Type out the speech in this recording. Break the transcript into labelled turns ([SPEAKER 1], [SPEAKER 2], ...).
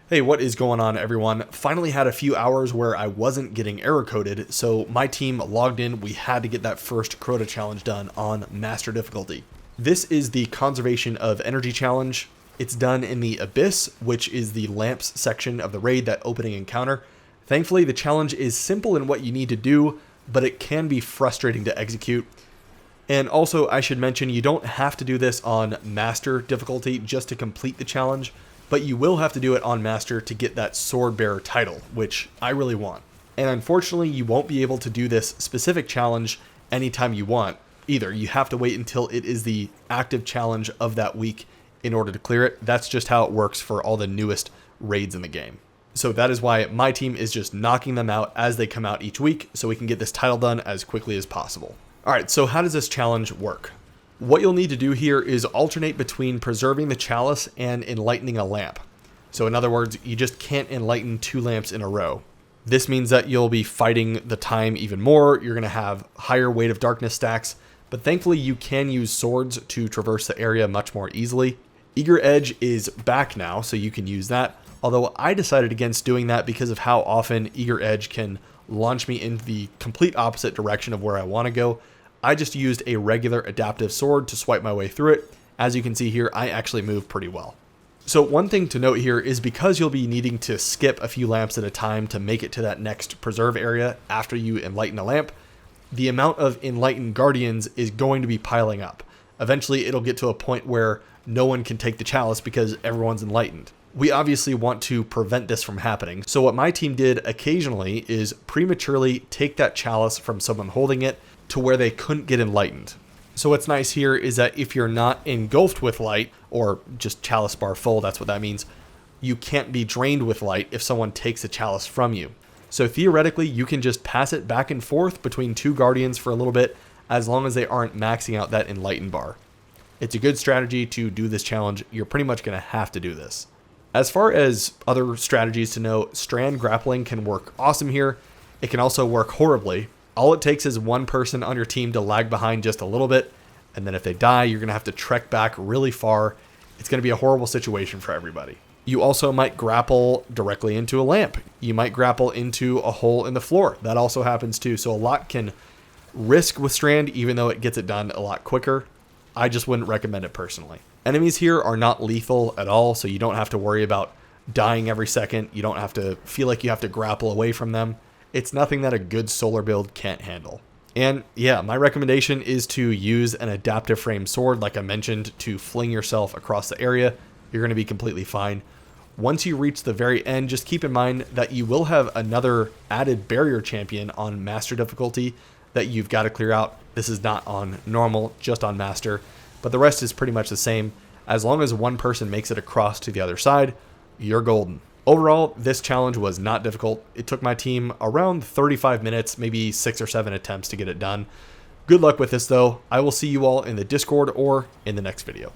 [SPEAKER 1] Hey, what is going on, everyone? Finally had a few hours where I wasn't getting error coded, so my team logged in. We had to get that first Crota challenge done on Master difficulty. This is the Conservation of Energy challenge. It's done in the Abyss, which is the lamps section of the raid, that opening encounter. Thankfully, the challenge is simple in what you need to do, but it can be frustrating to execute. And also, I should mention, you don't have to do this on Master difficulty just to complete the challenge, but you will have to do it on Master to get that Sword Bearer title, which I really want. And unfortunately, you won't be able to do this specific challenge anytime you want either. You have to wait until it is the active challenge of that week in order to clear it. That's just how it works for all the newest raids in the game. So that is why my team is just knocking them out as they come out each week, so we can get this title done as quickly as possible. All right, so how does this challenge work? What you'll need to do here is alternate between preserving the chalice and enlightening a lamp. So in other words, you just can't enlighten two lamps in a row. This means that you'll be fighting the time even more. You're going to have higher weight of darkness stacks, but thankfully you can use swords to traverse the area much more easily. Eager Edge is back now, so you can use that. Although I decided against doing that because of how often Eager Edge can launch me in the complete opposite direction of where I want to go. I just used a regular adaptive sword to swipe my way through it. As you can see here, I actually move pretty well. So one thing to note here is because you'll be needing to skip a few lamps at a time to make it to that next preserve area after you enlighten a lamp, the amount of enlightened guardians is going to be piling up. Eventually, it'll get to a point where no one can take the chalice because everyone's enlightened. We obviously want to prevent this from happening. So what my team did occasionally is prematurely take that chalice from someone holding it to where they couldn't get enlightened. So what's nice here is that if you're not engulfed with light, or just chalice bar full, that's what that means, you can't be drained with light if someone takes a chalice from you. So theoretically, you can just pass it back and forth between two guardians for a little bit, as long as they aren't maxing out that enlightened bar. It's a good strategy to do this challenge. You're pretty much going to have to do this. As far as other strategies to know, strand grappling can work awesome here. It can also work horribly. All it takes is one person on your team to lag behind just a little bit, and then if they die, you're going to have to trek back really far. It's going to be a horrible situation for everybody. You also might grapple directly into a lamp. You might grapple into a hole in the floor. That also happens too. So a lot can risk with strand, even though it gets it done a lot quicker. I just wouldn't recommend it personally. Enemies here are not lethal at all, so you don't have to worry about dying every second. You don't have to feel like you have to grapple away from them. It's nothing that a good solar build can't handle. And yeah, my recommendation is to use an adaptive frame sword, like I mentioned, to fling yourself across the area. You're going to be completely fine. Once you reach the very end, just keep in mind that you will have another added barrier champion on Master difficulty that you've got to clear out. This is not on normal, just on Master, but the rest is pretty much the same. As long as one person makes it across to the other side, you're golden. Overall, this challenge was not difficult. It took my team around 35 minutes, maybe 6 or 7 attempts to get it done. Good luck with this though. I will see you all in the Discord or in the next video.